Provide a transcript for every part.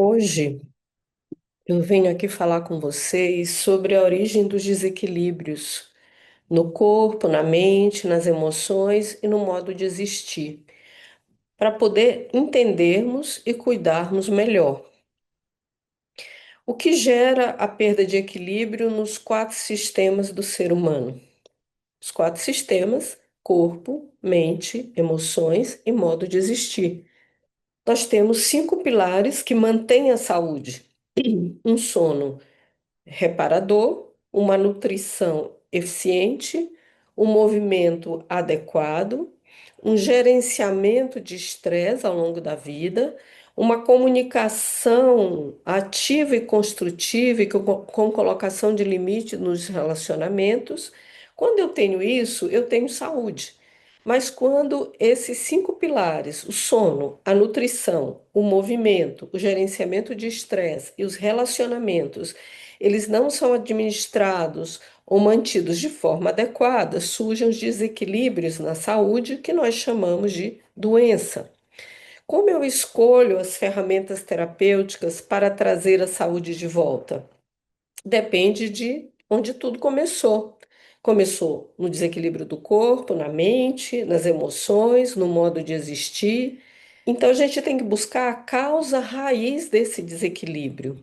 Hoje eu venho aqui falar com vocês sobre a origem dos desequilíbrios no corpo, na mente, nas emoções e no modo de existir, para poder entendermos e cuidarmos melhor. O que gera a perda de equilíbrio nos quatro sistemas do ser humano? Os quatro sistemas: corpo, mente, emoções e modo de existir. Nós temos cinco pilares que mantêm a saúde: um sono reparador, uma nutrição eficiente, um movimento adequado, um gerenciamento de estresse ao longo da vida, uma comunicação ativa e construtiva e com colocação de limite nos relacionamentos. Quando eu tenho isso, eu tenho saúde. Mas quando esses cinco pilares, o sono, a nutrição, o movimento, o gerenciamento de estresse e os relacionamentos, eles não são administrados ou mantidos de forma adequada, surgem os desequilíbrios na saúde que nós chamamos de doença. Como eu escolho as ferramentas terapêuticas para trazer a saúde de volta? Depende de onde tudo começou. Começou no desequilíbrio do corpo, na mente, nas emoções, no modo de existir. Então a gente tem que buscar a causa raiz desse desequilíbrio.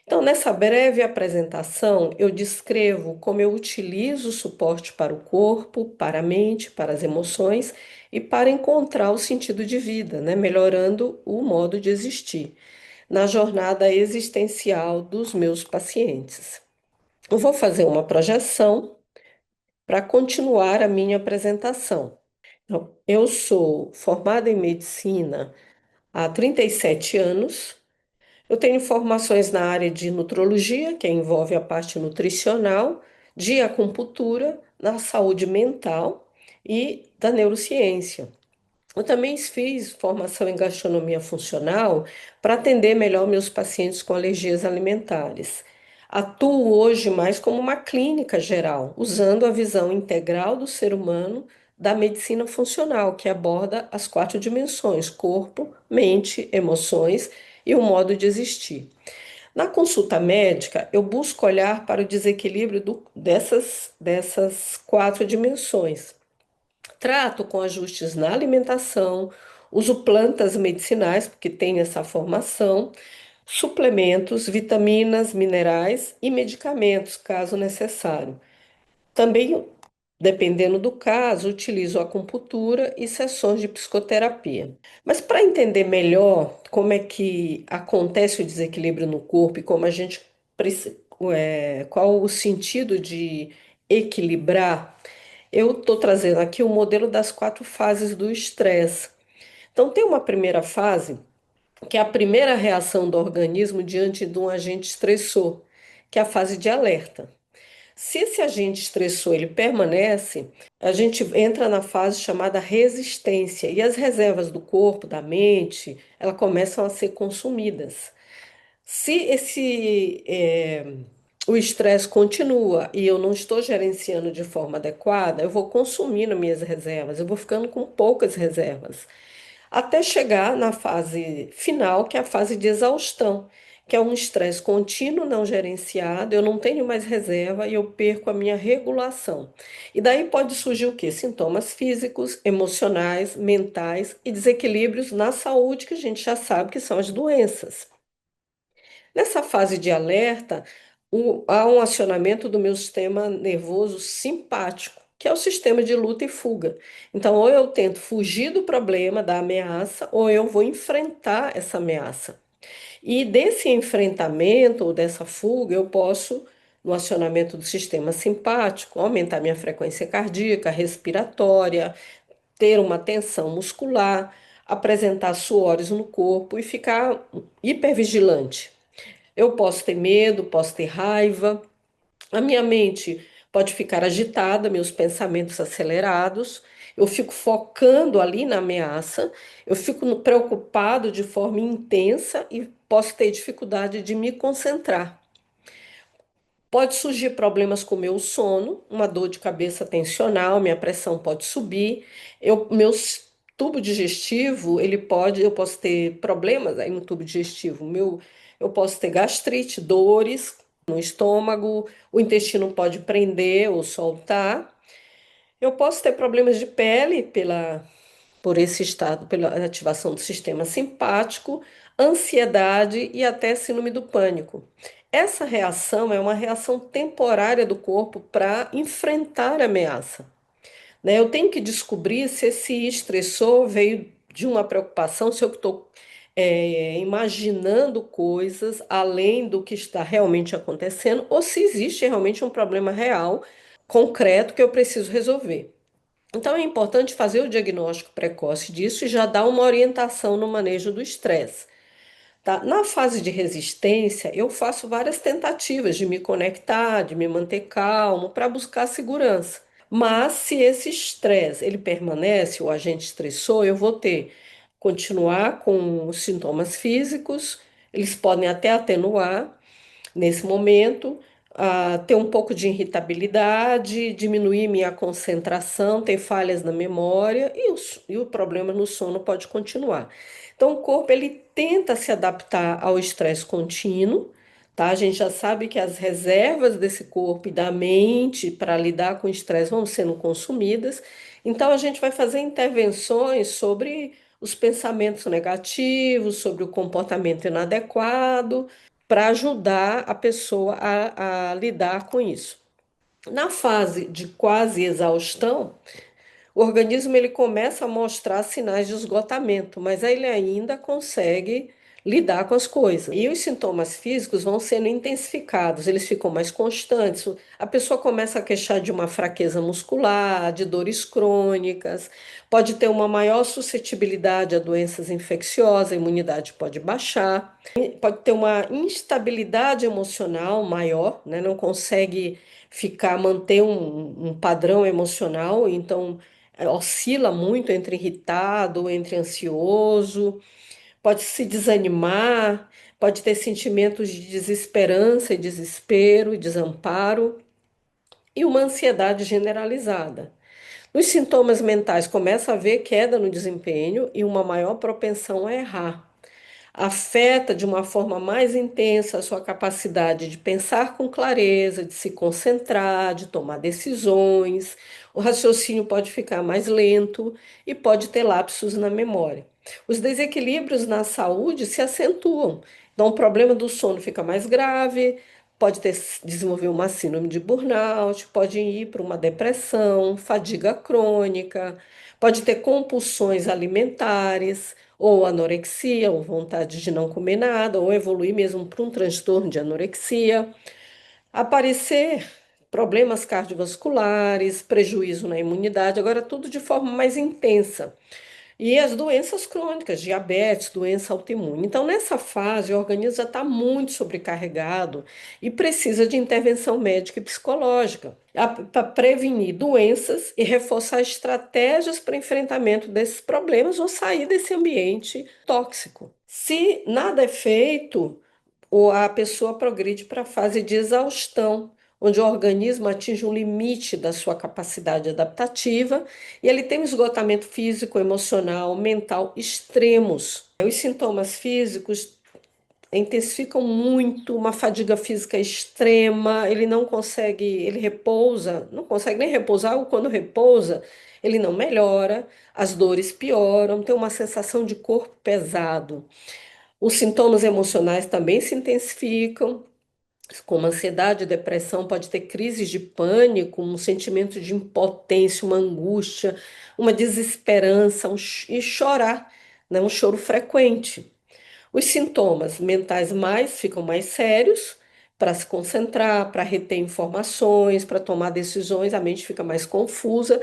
Então, nessa breve apresentação, eu descrevo como eu utilizo o suporte para o corpo, para a mente, para as emoções e para encontrar o sentido de vida, né? Melhorando o modo de existir na jornada existencial dos meus pacientes. Eu vou fazer uma projeção para continuar a minha apresentação. Então, eu sou formada em medicina há 37 anos. Eu tenho formações na área de nutrologia, que envolve a parte nutricional, de acupuntura, na saúde mental e da neurociência. Eu também fiz formação em gastronomia funcional para atender melhor meus pacientes com alergias alimentares. Atuo hoje mais como uma clínica geral, usando a visão integral do ser humano da medicina funcional, que aborda as quatro dimensões: corpo, mente, emoções e o modo de existir. Na consulta médica, eu busco olhar para o desequilíbrio dessas quatro dimensões. Trato com ajustes na alimentação, uso plantas medicinais, porque tenho essa formação, suplementos, vitaminas, minerais e medicamentos, caso necessário. Também, dependendo do caso, utilizo acupuntura e sessões de psicoterapia. Mas para entender melhor como é que acontece o desequilíbrio no corpo e como a gente qual o sentido de equilibrar, eu estou trazendo aqui o modelo das quatro fases do estresse. Então, tem uma primeira fase, que é a primeira reação do organismo diante de um agente estressor, que é a fase de alerta. Se esse agente estressor ele permanece, a gente entra na fase chamada resistência e as reservas do corpo, da mente, elas começam a ser consumidas. Se o estresse continua e eu não estou gerenciando de forma adequada, eu vou consumindo minhas reservas, eu vou ficando com poucas reservas, até chegar na fase final, que é a fase de exaustão, que é um estresse contínuo não gerenciado, eu não tenho mais reserva e eu perco a minha regulação. E daí pode surgir o quê? Sintomas físicos, emocionais, mentais e desequilíbrios na saúde, que a gente já sabe que são as doenças. Nessa fase de alerta, há um acionamento do meu sistema nervoso simpático, que é o sistema de luta e fuga. Então, ou eu tento fugir do problema, da ameaça, ou eu vou enfrentar essa ameaça. E desse enfrentamento ou dessa fuga, eu posso, no acionamento do sistema simpático, aumentar minha frequência cardíaca, respiratória, ter uma tensão muscular, apresentar suores no corpo e ficar hipervigilante. Eu posso ter medo, posso ter raiva, a minha mente pode ficar agitada, meus pensamentos acelerados, eu fico focando ali na ameaça, eu fico preocupado de forma intensa e posso ter dificuldade de me concentrar. Pode surgir problemas com o meu sono, uma dor de cabeça tensional, minha pressão pode subir, meus tubo digestivo, eu posso ter problemas aí no tubo digestivo. Eu posso ter gastrite, dores no estômago, o intestino pode prender ou soltar. Eu posso ter problemas de pele por esse estado, pela ativação do sistema simpático, ansiedade e até síndrome do pânico. Essa reação é uma reação temporária do corpo para enfrentar a ameaça, né? Eu tenho que descobrir se esse estressor veio de uma preocupação, se eu estou imaginando coisas além do que está realmente acontecendo, ou se existe realmente um problema real, concreto, que eu preciso resolver. Então é importante fazer o diagnóstico precoce disso e já dar uma orientação no manejo do estresse. Tá? Na fase de resistência, eu faço várias tentativas de me conectar, de me manter calmo, para buscar segurança. Mas se esse estresse ele permanece, o agente estressor, eu vou continuar com os sintomas físicos, eles podem até atenuar nesse momento, ter um pouco de irritabilidade, diminuir minha concentração, ter falhas na memória e o problema no sono pode continuar. Então, o corpo ele tenta se adaptar ao estresse contínuo, tá? A gente já sabe que as reservas desse corpo e da mente para lidar com o estresse vão sendo consumidas. Então, a gente vai fazer intervenções sobre os pensamentos negativos, sobre o comportamento inadequado para ajudar a pessoa a lidar com isso. Na fase de quase exaustão, o organismo ele começa a mostrar sinais de esgotamento, mas ele ainda consegue lidar com as coisas. E os sintomas físicos vão sendo intensificados, eles ficam mais constantes. A pessoa começa a queixar de uma fraqueza muscular, de dores crônicas, pode ter uma maior suscetibilidade a doenças infecciosas, a imunidade pode baixar, pode ter uma instabilidade emocional maior, né? Não consegue manter um padrão emocional, então oscila muito entre irritado, entre ansioso, pode se desanimar, pode ter sentimentos de desesperança e desespero e desamparo e uma ansiedade generalizada. Nos sintomas mentais começa a haver queda no desempenho e uma maior propensão a errar. Afeta de uma forma mais intensa a sua capacidade de pensar com clareza, de se concentrar, de tomar decisões. O raciocínio pode ficar mais lento e pode ter lapsos na memória. Os desequilíbrios na saúde se acentuam. Então, o problema do sono fica mais grave, desenvolver uma síndrome de burnout, pode ir para uma depressão, fadiga crônica, pode ter compulsões alimentares ou anorexia, ou vontade de não comer nada, ou evoluir mesmo para um transtorno de anorexia, aparecer problemas cardiovasculares, prejuízo na imunidade, agora tudo de forma mais intensa. E as doenças crônicas, diabetes, doença autoimune. Então, nessa fase, o organismo já está muito sobrecarregado e precisa de intervenção médica e psicológica para prevenir doenças e reforçar estratégias para enfrentamento desses problemas ou sair desse ambiente tóxico. Se nada é feito, a pessoa progride para a fase de exaustão, onde o organismo atinge um limite da sua capacidade adaptativa e ele tem um esgotamento físico, emocional, mental extremos. Os sintomas físicos intensificam muito, uma fadiga física extrema, ele não consegue, ele repousa, não consegue nem repousar, ou quando repousa, ele não melhora, as dores pioram, tem uma sensação de corpo pesado. Os sintomas emocionais também se intensificam, como ansiedade, depressão, pode ter crises de pânico, um sentimento de impotência, uma angústia, uma desesperança, e chorar, né? Um choro frequente. Os sintomas mentais ficam mais sérios para se concentrar, para reter informações, para tomar decisões, a mente fica mais confusa,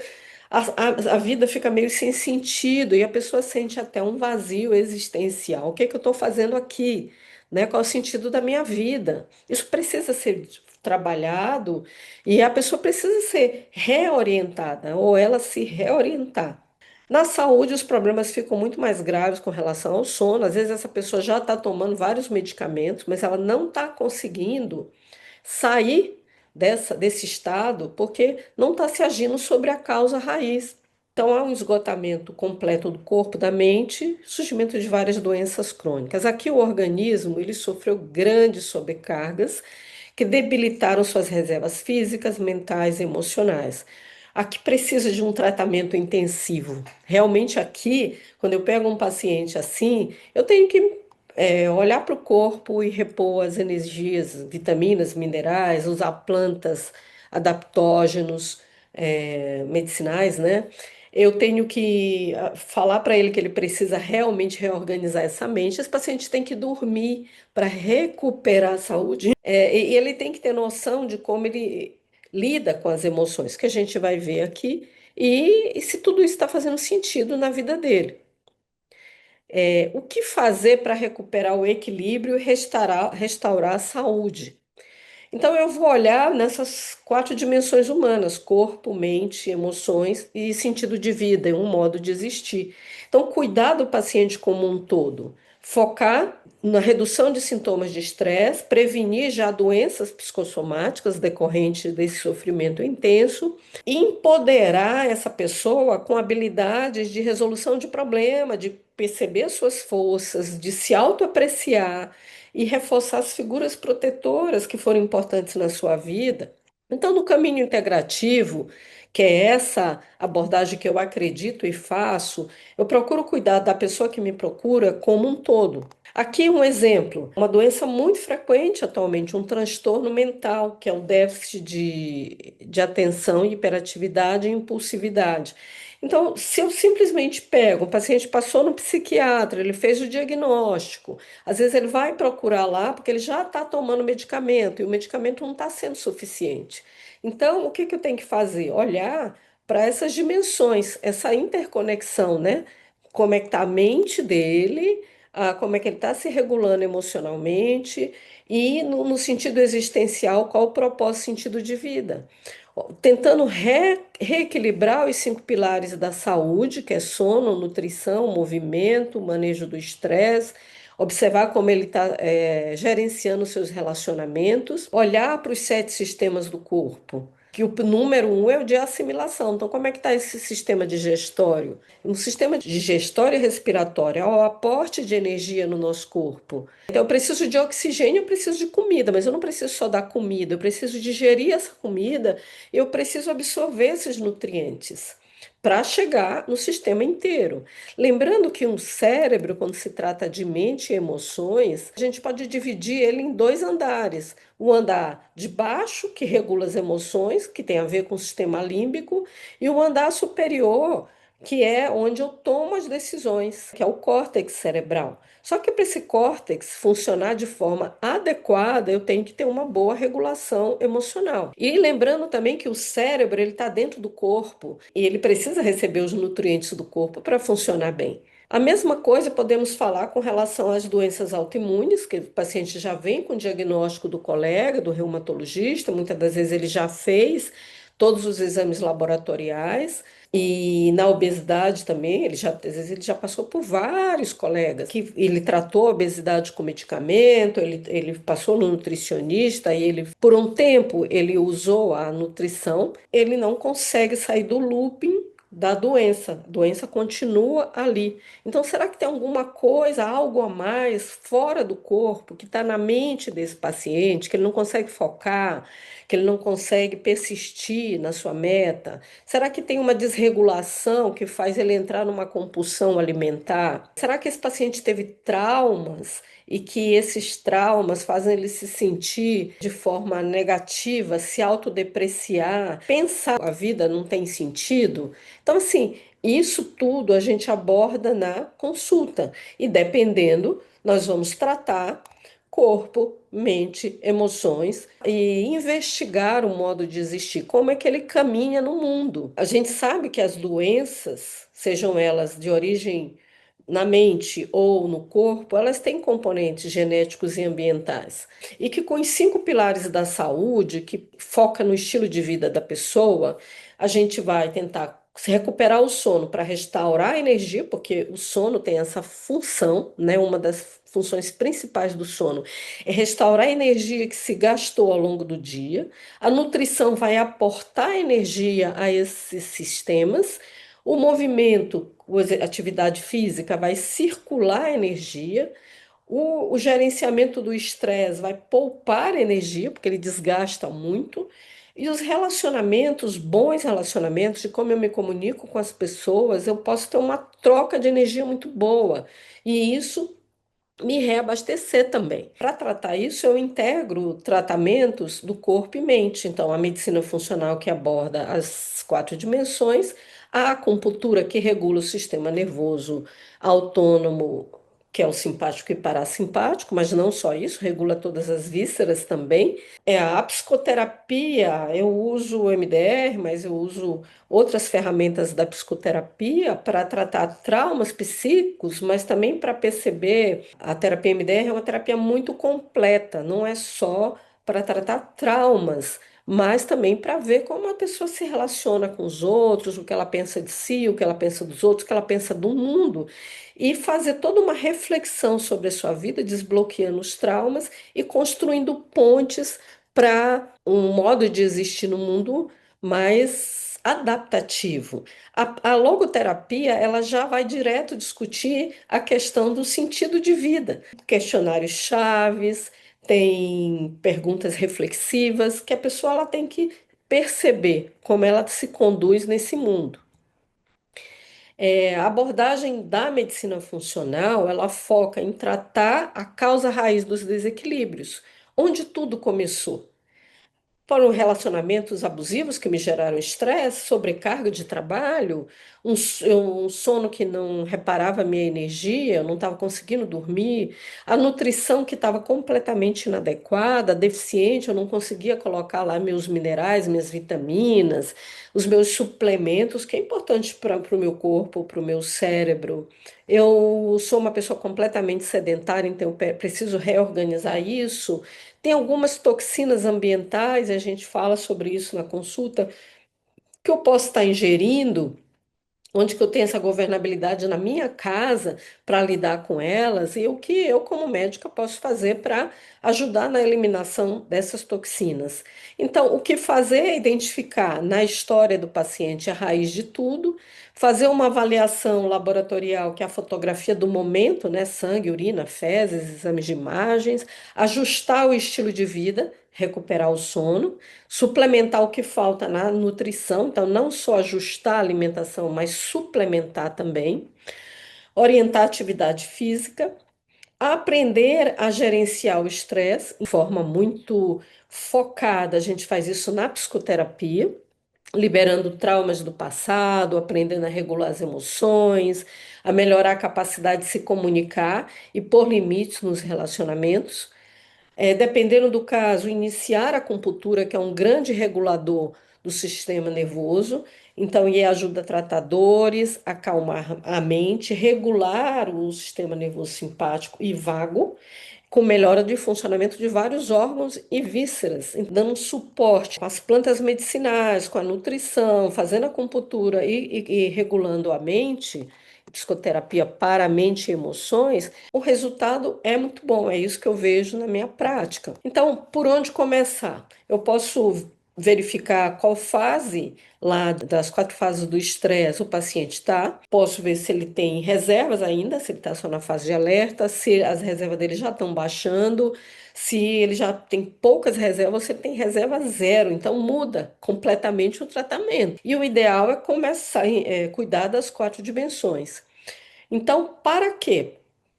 a vida fica meio sem sentido e a pessoa sente até um vazio existencial. O que é que eu estou fazendo aqui? Né? Qual é o sentido da minha vida? Isso precisa ser trabalhado e a pessoa precisa ser reorientada ou ela se reorientar. Na saúde, os problemas ficam muito mais graves com relação ao sono. Às vezes, essa pessoa já está tomando vários medicamentos, mas ela não está conseguindo sair desse estado porque não está se agindo sobre a causa raiz. Então, há um esgotamento completo do corpo, da mente, surgimento de várias doenças crônicas. Aqui o organismo ele sofreu grandes sobrecargas que debilitaram suas reservas físicas, mentais e emocionais. Aqui precisa de um tratamento intensivo. Realmente aqui, quando eu pego um paciente assim, eu tenho que olhar para o corpo e repor as energias, vitaminas, minerais, usar plantas adaptógenos, medicinais, né? Eu tenho que falar para ele que ele precisa realmente reorganizar essa mente. Esse paciente tem que dormir para recuperar a saúde. E ele tem que ter noção de como ele lida com as emoções, que a gente vai ver aqui, e se tudo isso está fazendo sentido na vida dele. O que fazer para recuperar o equilíbrio e restaurar a saúde? Então, eu vou olhar nessas quatro dimensões humanas: corpo, mente, emoções e sentido de vida, e um modo de existir. Então, cuidar do paciente como um todo, focar na redução de sintomas de estresse, prevenir já doenças psicossomáticas decorrentes desse sofrimento intenso, e empoderar essa pessoa com habilidades de resolução de problema, de perceber suas forças, de se autoapreciar e reforçar as figuras protetoras que foram importantes na sua vida. Então, no caminho integrativo, que é essa abordagem que eu acredito e faço, eu procuro cuidar da pessoa que me procura como um todo. Aqui um exemplo, uma doença muito frequente atualmente, um transtorno mental, que é o déficit de atenção, hiperatividade e impulsividade. Então, se eu simplesmente pego, o paciente passou no psiquiatra, ele fez o diagnóstico, às vezes ele vai procurar lá porque ele já está tomando medicamento e o medicamento não está sendo suficiente. Então, o que que eu tenho que fazer? Olhar para essas dimensões, essa interconexão, né? Como é que está a mente dele, como é que ele está se regulando emocionalmente e no sentido existencial, qual o propósito, sentido de vida. Tentando reequilibrar os cinco pilares da saúde, que é sono, nutrição, movimento, manejo do estresse, observar como ele está gerenciando seus relacionamentos, olhar para os sete sistemas do corpo. Que o número um é o de assimilação. Então, como é que está esse sistema digestório? Um sistema digestório e respiratório é o aporte de energia no nosso corpo. Então, eu preciso de oxigênio, eu preciso de comida, mas eu não preciso só da comida, eu preciso digerir essa comida, eu preciso absorver esses nutrientes para chegar no sistema inteiro. Lembrando que um cérebro, quando se trata de mente e emoções, a gente pode dividir ele em dois andares. O andar de baixo, que regula as emoções, que tem a ver com o sistema límbico, e o andar superior, que é onde eu tomo as decisões, que é o córtex cerebral. Só que para esse córtex funcionar de forma adequada, eu tenho que ter uma boa regulação emocional. E lembrando também que o cérebro ele está dentro do corpo e ele precisa receber os nutrientes do corpo para funcionar bem. A mesma coisa podemos falar com relação às doenças autoimunes, que o paciente já vem com o diagnóstico do colega, do reumatologista, muitas das vezes ele já fez todos os exames laboratoriais. E na obesidade também, às vezes ele já passou por vários colegas que ele tratou a obesidade com medicamento, ele passou no nutricionista e ele, por um tempo, ele usou a nutrição, ele não consegue sair do looping da doença. A doença continua ali. Então, será que tem alguma coisa, algo a mais fora do corpo que está na mente desse paciente, que ele não consegue focar, que ele não consegue persistir na sua meta? Será que tem uma desregulação que faz ele entrar numa compulsão alimentar? Será que esse paciente teve traumas e que esses traumas fazem ele se sentir de forma negativa, se autodepreciar, pensar que a vida não tem sentido? Então, assim, isso tudo a gente aborda na consulta e dependendo, nós vamos tratar corpo, mente, emoções e investigar o modo de existir, como é que ele caminha no mundo. A gente sabe que as doenças, sejam elas de origem na mente ou no corpo, elas têm componentes genéticos e ambientais. E que com os cinco pilares da saúde, que foca no estilo de vida da pessoa, a gente vai tentar se recuperar o sono para restaurar a energia, porque o sono tem essa função, né? Uma das funções principais do sono é restaurar a energia que se gastou ao longo do dia. A nutrição vai aportar energia a esses sistemas. O movimento, atividade física, vai circular energia. O gerenciamento do estresse vai poupar energia, porque ele desgasta muito. E os relacionamentos, bons relacionamentos, de como eu me comunico com as pessoas, eu posso ter uma troca de energia muito boa. E isso me reabastecer também. Para tratar isso, eu integro tratamentos do corpo e mente. Então, a medicina funcional que aborda as quatro dimensões, a acupuntura que regula o sistema nervoso autônomo, que é o simpático e parasimpático, mas não só isso, regula todas as vísceras também. É a psicoterapia, eu uso o MDR, mas eu uso outras ferramentas da psicoterapia para tratar traumas psíquicos, mas também para perceber, a terapia MDR é uma terapia muito completa, não é só para tratar traumas, mas também para ver como a pessoa se relaciona com os outros, o que ela pensa de si, o que ela pensa dos outros, o que ela pensa do mundo, e fazer toda uma reflexão sobre a sua vida, desbloqueando os traumas e construindo pontes para um modo de existir no mundo mais adaptativo. A logoterapia, ela já vai direto discutir a questão do sentido de vida. Questionários chaves, tem perguntas reflexivas que a pessoa ela tem que perceber como ela se conduz nesse mundo. A abordagem da medicina funcional, ela foca em tratar a causa raiz dos desequilíbrios, onde tudo começou. Foram relacionamentos abusivos que me geraram estresse, sobrecarga de trabalho, um sono que não reparava a minha energia, eu não estava conseguindo dormir, a nutrição que estava completamente inadequada, deficiente, eu não conseguia colocar lá meus minerais, minhas vitaminas, os meus suplementos, que é importante para o meu corpo, para o meu cérebro. Eu sou uma pessoa completamente sedentária, então eu preciso reorganizar isso. Tem algumas toxinas ambientais, a gente fala sobre isso na consulta, que eu posso estar ingerindo, onde que eu tenho essa governabilidade na minha casa para lidar com elas, e o que eu, como médica, posso fazer para ajudar na eliminação dessas toxinas. Então, o que fazer é identificar na história do paciente a raiz de tudo, fazer uma avaliação laboratorial, que é a fotografia do momento, né? Sangue, urina, fezes, exames de imagens, ajustar o estilo de vida, recuperar o sono, suplementar o que falta na nutrição, então não só ajustar a alimentação, mas suplementar também, orientar a atividade física, aprender a gerenciar o estresse de forma muito focada. A gente faz isso na psicoterapia, liberando traumas do passado, aprendendo a regular as emoções, a melhorar a capacidade de se comunicar e pôr limites nos relacionamentos. Dependendo do caso, iniciar a acupuntura, que é um grande regulador do sistema nervoso, então, e ajuda a tratar dores, acalmar a mente, regular o sistema nervoso simpático e vago, com melhora de funcionamento de vários órgãos e vísceras, dando suporte com as plantas medicinais, com a nutrição, fazendo acupuntura e regulando a mente, psicoterapia para a mente e emoções, o resultado é muito bom, é isso que eu vejo na minha prática. Então, por onde começar? Eu posso verificar qual fase lá das quatro fases do estresse o paciente está. Posso ver se ele tem reservas ainda, se ele está só na fase de alerta, se as reservas dele já estão baixando, se ele já tem poucas reservas, ou se ele tem reserva zero. Então muda completamente o tratamento. E o ideal é começar a cuidar das quatro dimensões. Então, para quê?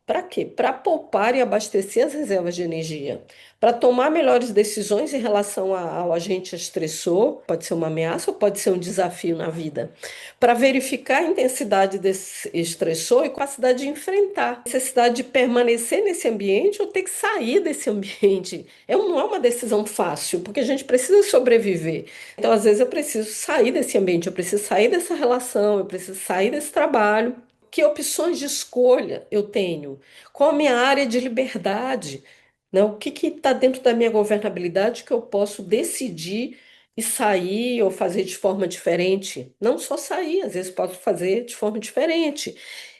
Para quê? Para poupar e abastecer as reservas de energia, para tomar melhores decisões em relação ao agente estressor, pode ser uma ameaça ou pode ser um desafio na vida, para verificar a intensidade desse estressor e capacidade de enfrentar, a necessidade de permanecer nesse ambiente ou ter que sair desse ambiente. Não é uma decisão fácil, porque a gente precisa sobreviver. Então, às vezes, eu preciso sair desse ambiente, eu preciso sair dessa relação, eu preciso sair desse trabalho. Que opções de escolha eu tenho? Qual a minha área de liberdade? Né? O que está dentro da minha governabilidade que eu posso decidir e sair ou fazer de forma diferente? Não só sair, às vezes posso fazer de forma diferente.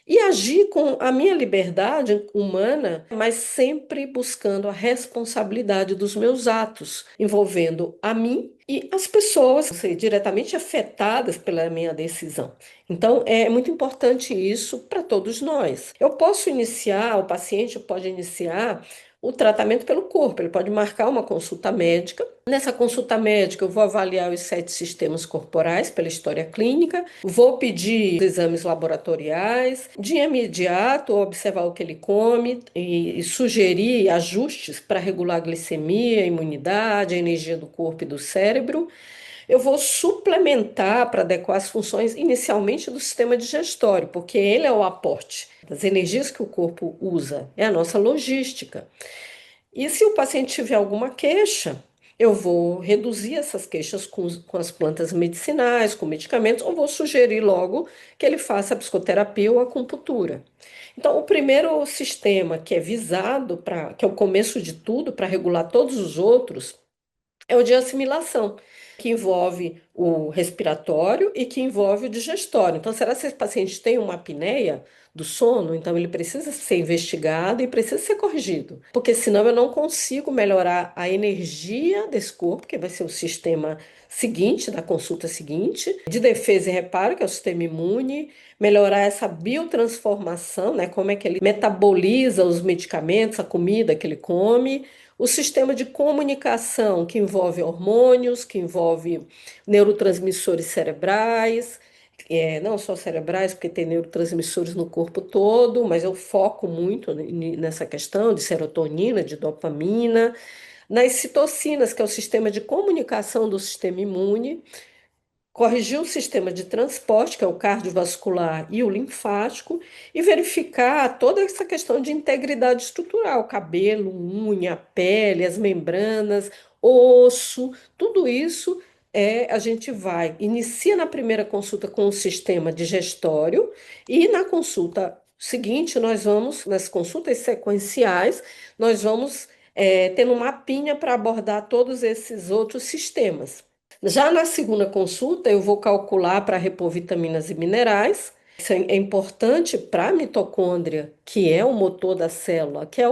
e agir com a minha liberdade humana, mas sempre buscando a responsabilidade dos meus atos, envolvendo a mim e as pessoas que são diretamente afetadas pela minha decisão. Então, é muito importante isso para todos nós. Eu posso iniciar, o paciente pode iniciar o tratamento pelo corpo, ele pode marcar uma consulta médica. Nessa consulta médica, eu vou avaliar os 7 sistemas corporais pela história clínica, vou pedir exames laboratoriais, de imediato observar o que ele come e sugerir ajustes para regular a glicemia, a imunidade, a energia do corpo e do cérebro. Eu vou suplementar para adequar as funções inicialmente do sistema digestório, porque ele é o aporte das energias que o corpo usa, é a nossa logística. E se o paciente tiver alguma queixa, eu vou reduzir essas queixas com as plantas medicinais, com medicamentos, ou vou sugerir logo que ele faça a psicoterapia ou a acupuntura. Então, o primeiro sistema que é visado que é o começo de tudo, para regular todos os outros, é o de assimilação, que envolve o respiratório e que envolve o digestório. Então, será que esse paciente tem uma apneia do sono? Então, ele precisa ser investigado e precisa ser corrigido, porque senão eu não consigo melhorar a energia desse corpo, que vai ser o sistema seguinte, da consulta seguinte, de defesa e reparo, que é o sistema imune, melhorar essa biotransformação, né? Como é que ele metaboliza os medicamentos, a comida que ele come, o sistema de comunicação, que envolve hormônios, que envolve neurotransmissores cerebrais, não só cerebrais, porque tem neurotransmissores no corpo todo, mas eu foco muito nessa questão de serotonina, de dopamina, nas citocinas, que é o sistema de comunicação do sistema imune, corrigir o sistema de transporte, que é o cardiovascular e o linfático, e verificar toda essa questão de integridade estrutural, cabelo, unha, pele, as membranas, osso, tudo isso a gente inicia na primeira consulta com o sistema digestório e na consulta seguinte nas consultas sequenciais, nós vamos tendo um mapinha para abordar todos esses outros sistemas. Já na segunda consulta, eu vou calcular para repor vitaminas e minerais. Isso é importante para a mitocôndria, que é o motor da célula, que é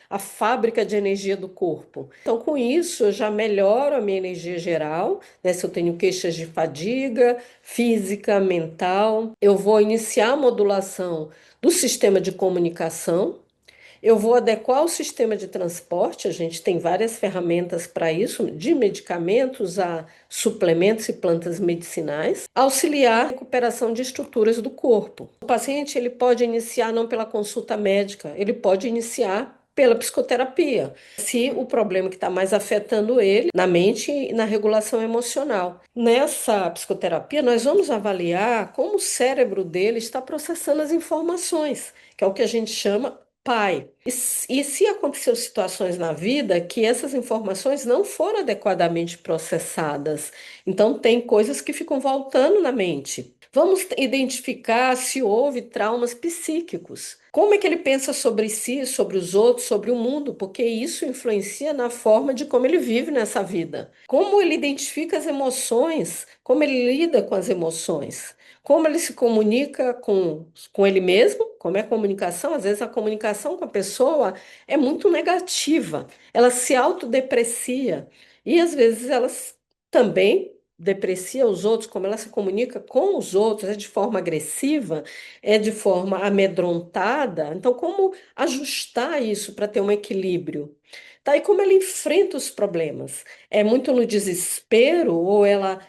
a fábrica de energia do corpo. Então, com isso, eu já melhoro a minha energia geral, né? Se eu tenho queixas de fadiga física, mental, eu vou iniciar a modulação do sistema de comunicação. Eu vou adequar o sistema de transporte, a gente tem várias ferramentas para isso, de medicamentos a suplementos e plantas medicinais, auxiliar a recuperação de estruturas do corpo. O paciente ele pode iniciar não pela consulta médica, ele pode iniciar pela psicoterapia, se o problema que está mais afetando ele na mente e na regulação emocional. Nessa psicoterapia, nós vamos avaliar como o cérebro dele está processando as informações, que é o que a gente chama pai. E se aconteceu situações na vida que essas informações não foram adequadamente processadas, então tem coisas que ficam voltando na mente. Vamos identificar se houve traumas psíquicos. Como é que ele pensa sobre si, sobre os outros, sobre o mundo? Porque isso influencia na forma de como ele vive nessa vida. Como ele identifica as emoções, como ele lida com as emoções. Como ele se comunica com ele mesmo, como é a comunicação, às vezes a comunicação com a pessoa é muito negativa, ela se autodeprecia e às vezes ela também deprecia os outros, como ela se comunica com os outros, é de forma agressiva, é de forma amedrontada. Então, como ajustar isso para ter um equilíbrio? Tá, e como ela enfrenta os problemas? É muito no desespero ou ela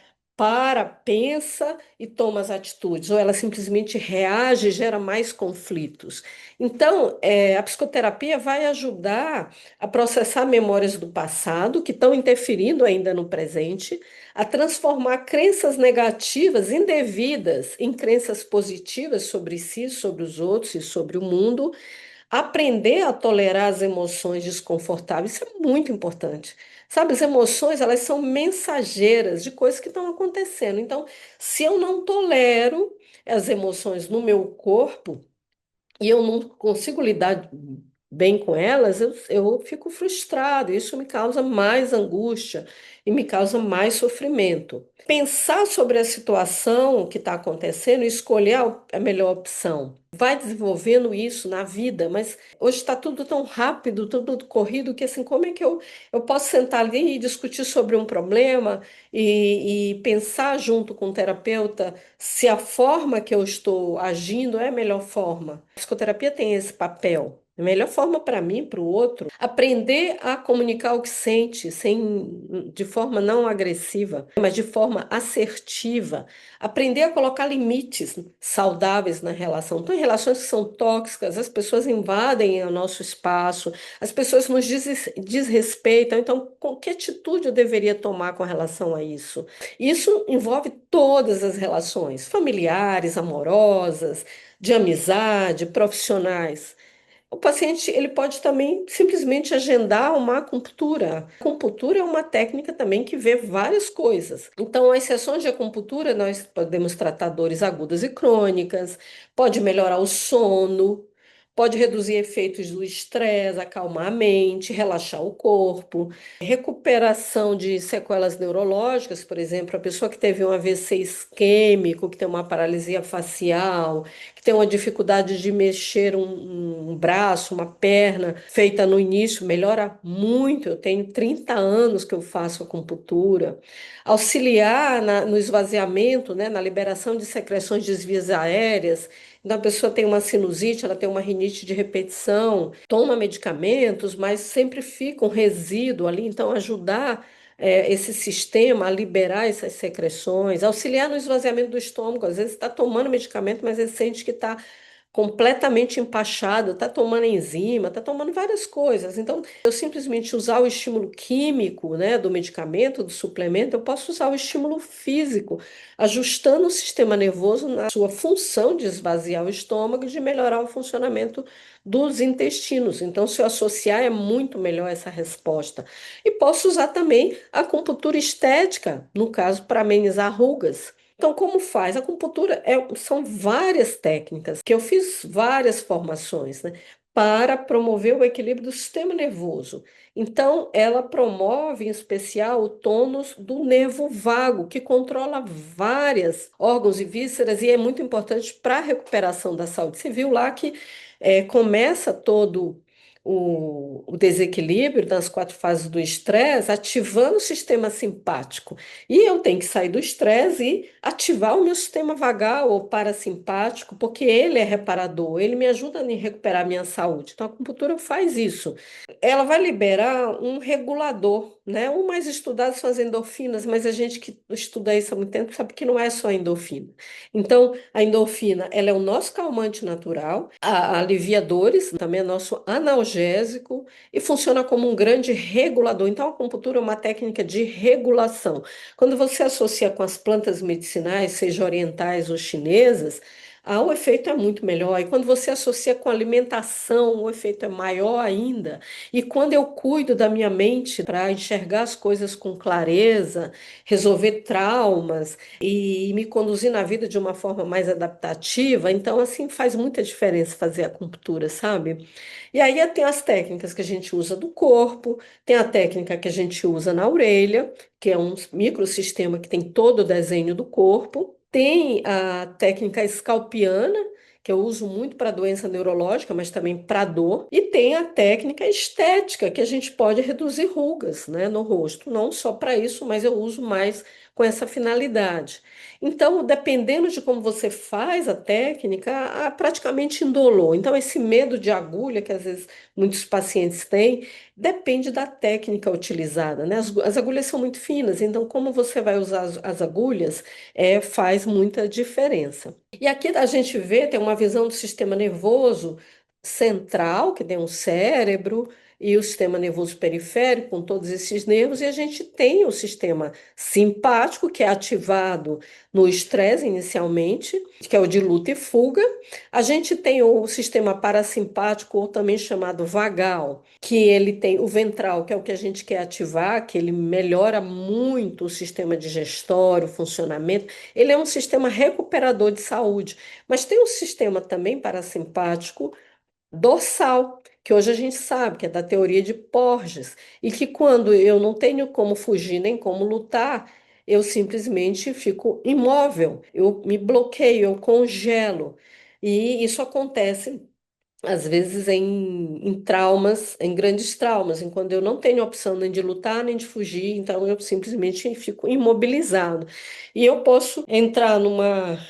pensa e toma as atitudes, ou ela simplesmente reage e gera mais conflitos. Então, a psicoterapia vai ajudar a processar memórias do passado que estão interferindo ainda no presente, a transformar crenças negativas, indevidas, em crenças positivas sobre si, sobre os outros e sobre o mundo. Aprender a tolerar as emoções desconfortáveis, isso é muito importante. Sabe, as emoções, elas são mensageiras de coisas que estão acontecendo. Então, se eu não tolero as emoções no meu corpo e eu não consigo lidar bem com elas, eu fico frustrado. Isso me causa mais angústia e me causa mais sofrimento. Pensar sobre a situação que está acontecendo e escolher a melhor opção. Vai desenvolvendo isso na vida, mas hoje está tudo tão rápido, tudo corrido, que assim, como é que eu posso sentar ali e discutir sobre um problema e pensar junto com o terapeuta se a forma que eu estou agindo é a melhor forma? A psicoterapia tem esse papel. A melhor forma para mim, para o outro, aprender a comunicar o que sente, de forma não agressiva, mas de forma assertiva. Aprender a colocar limites saudáveis na relação. Então, em relações que são tóxicas, as pessoas invadem o nosso espaço, as pessoas nos desrespeitam. Então, que atitude eu deveria tomar com relação a isso? Isso envolve todas as relações, familiares, amorosas, de amizade, profissionais. O paciente ele pode também simplesmente agendar uma acupuntura. A acupuntura é uma técnica também que vê várias coisas. Então, as sessões de acupuntura nós podemos tratar dores agudas e crônicas, pode melhorar o sono, pode reduzir efeitos do estresse, acalmar a mente, relaxar o corpo, recuperação de sequelas neurológicas, por exemplo, a pessoa que teve um AVC isquêmico, que tem uma paralisia facial, que tem uma dificuldade de mexer um braço, uma perna, feita no início, melhora muito. Eu tenho 30 anos que eu faço acupuntura. Auxiliar no esvaziamento, né, na liberação de secreções de vias aéreas. Então, a pessoa tem uma sinusite, ela tem uma rinite de repetição, toma medicamentos, mas sempre fica um resíduo ali. Então, ajudar esse sistema a liberar essas secreções, auxiliar no esvaziamento do estômago. Às vezes está tomando medicamento, mas ele sente que está completamente empachado, está tomando enzima, está tomando várias coisas. Então, eu simplesmente usar o estímulo químico, né, do medicamento, do suplemento, eu posso usar o estímulo físico, ajustando o sistema nervoso na sua função de esvaziar o estômago e de melhorar o funcionamento dos intestinos. Então, se eu associar, é muito melhor essa resposta. E posso usar também a acupuntura estética, no caso, para amenizar rugas. Então, como faz? A acupuntura são várias técnicas, que eu fiz várias formações, né, para promover o equilíbrio do sistema nervoso. Então, ela promove, em especial, o tônus do nervo vago, que controla vários órgãos e vísceras e é muito importante para a recuperação da saúde. Você viu lá que começa todo o desequilíbrio das quatro fases do estresse, ativando o sistema simpático. E eu tenho que sair do estresse e ativar o meu sistema vagal ou parasimpático, porque ele é reparador, ele me ajuda a recuperar a minha saúde. Então, a acupuntura faz isso. Ela vai liberar um regulador, né? O mais estudado são as endorfinas, mas a gente que estuda isso há muito tempo sabe que não é só endorfina. Então, a endorfina, ela é o nosso calmante natural, alivia dores, também é nosso analgésico e funciona como um grande regulador. Então, a acupuntura é uma técnica de regulação. Quando você associa com as plantas medicinais, seja orientais ou chinesas, o efeito é muito melhor. E quando você associa com alimentação, o efeito é maior ainda. E quando eu cuido da minha mente para enxergar as coisas com clareza, resolver traumas e me conduzir na vida de uma forma mais adaptativa, então assim faz muita diferença fazer acupuntura, sabe? E aí tem as técnicas que a gente usa do corpo, tem a técnica que a gente usa na orelha, que é um microsistema que tem todo o desenho do corpo. Tem a técnica escalpiana, que eu uso muito para doença neurológica, mas também para dor. E tem a técnica estética, que a gente pode reduzir rugas, né, no rosto. Não só para isso, mas eu uso mais com essa finalidade. Então, dependendo de como você faz a técnica, praticamente indolor. Então, esse medo de agulha que às vezes muitos pacientes têm, depende da técnica utilizada, né? As agulhas são muito finas, então como você vai usar as agulhas faz muita diferença. E aqui a gente vê, tem uma visão do sistema nervoso central, que tem um cérebro, e o sistema nervoso periférico, com todos esses nervos, e a gente tem o sistema simpático, que é ativado no estresse inicialmente, que é o de luta e fuga. A gente tem o sistema parasimpático, ou também chamado vagal, que ele tem o ventral, que é o que a gente quer ativar, que ele melhora muito o sistema digestório, o funcionamento. Ele é um sistema recuperador de saúde, mas tem um sistema também parasimpático dorsal, que hoje a gente sabe que é da teoria de Porges, e que quando eu não tenho como fugir nem como lutar, eu simplesmente fico imóvel, eu me bloqueio, eu congelo. E isso acontece às vezes em traumas, em grandes traumas, em quando eu não tenho opção nem de lutar nem de fugir, então eu simplesmente fico imobilizado. E eu posso entrar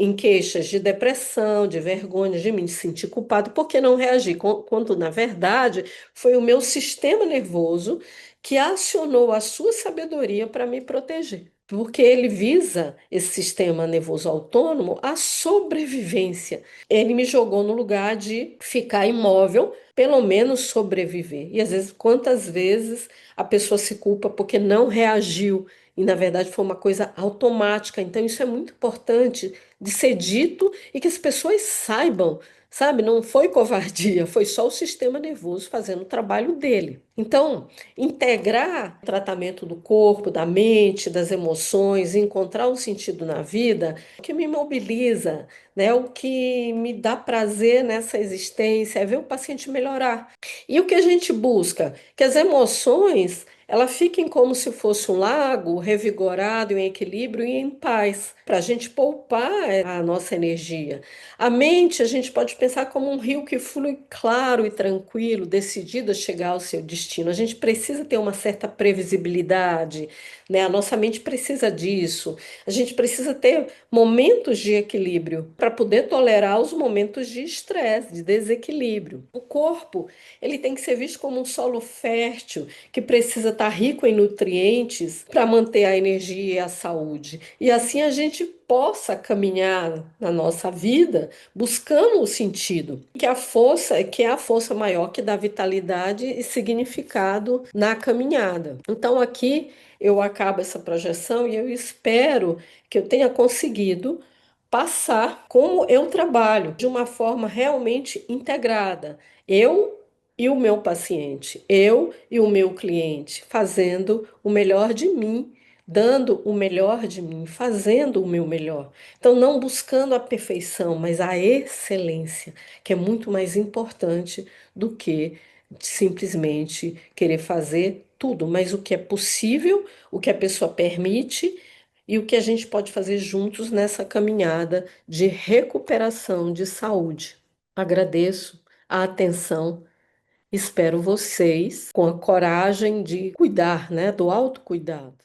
em queixas de depressão, de vergonha, de me sentir culpado porque não reagi, quando na verdade foi o meu sistema nervoso que acionou a sua sabedoria para me proteger. Porque ele visa, esse sistema nervoso autônomo, a sobrevivência. Ele me jogou no lugar de ficar imóvel, pelo menos sobreviver. E às vezes, quantas vezes a pessoa se culpa porque não reagiu e na verdade foi uma coisa automática. Então, isso é muito importante de ser dito e que as pessoas saibam, sabe? Não foi covardia, foi só o sistema nervoso fazendo o trabalho dele. Então, integrar o tratamento do corpo, da mente, das emoções, encontrar um sentido na vida, o que me mobiliza, né? O que me dá prazer nessa existência é ver o paciente melhorar. E o que a gente busca? Que as emoções elas fiquem como se fosse um lago revigorado, em equilíbrio e em paz, para a gente poupar a nossa energia. A mente a gente pode pensar como um rio que flui claro e tranquilo, decidido a chegar ao seu destino. A gente precisa ter uma certa previsibilidade, né? A nossa mente precisa disso. A gente precisa ter momentos de equilíbrio para poder tolerar os momentos de estresse, de desequilíbrio. O corpo, ele tem que ser visto como um solo fértil que precisa estar rico em nutrientes para manter a energia e a saúde. E assim a gente possa caminhar na nossa vida buscando o sentido, que é a força maior que dá vitalidade e significado na caminhada. Então aqui eu acabo essa projeção e eu espero que eu tenha conseguido passar como eu trabalho de uma forma realmente integrada. Eu e o meu paciente, eu e o meu cliente, fazendo o melhor de mim, dando o melhor de mim, fazendo o meu melhor. Então, não buscando a perfeição, mas a excelência, que é muito mais importante do que simplesmente querer fazer tudo, mas o que é possível, o que a pessoa permite e o que a gente pode fazer juntos nessa caminhada de recuperação de saúde. Agradeço a atenção. Espero vocês com a coragem de cuidar, né, do autocuidado.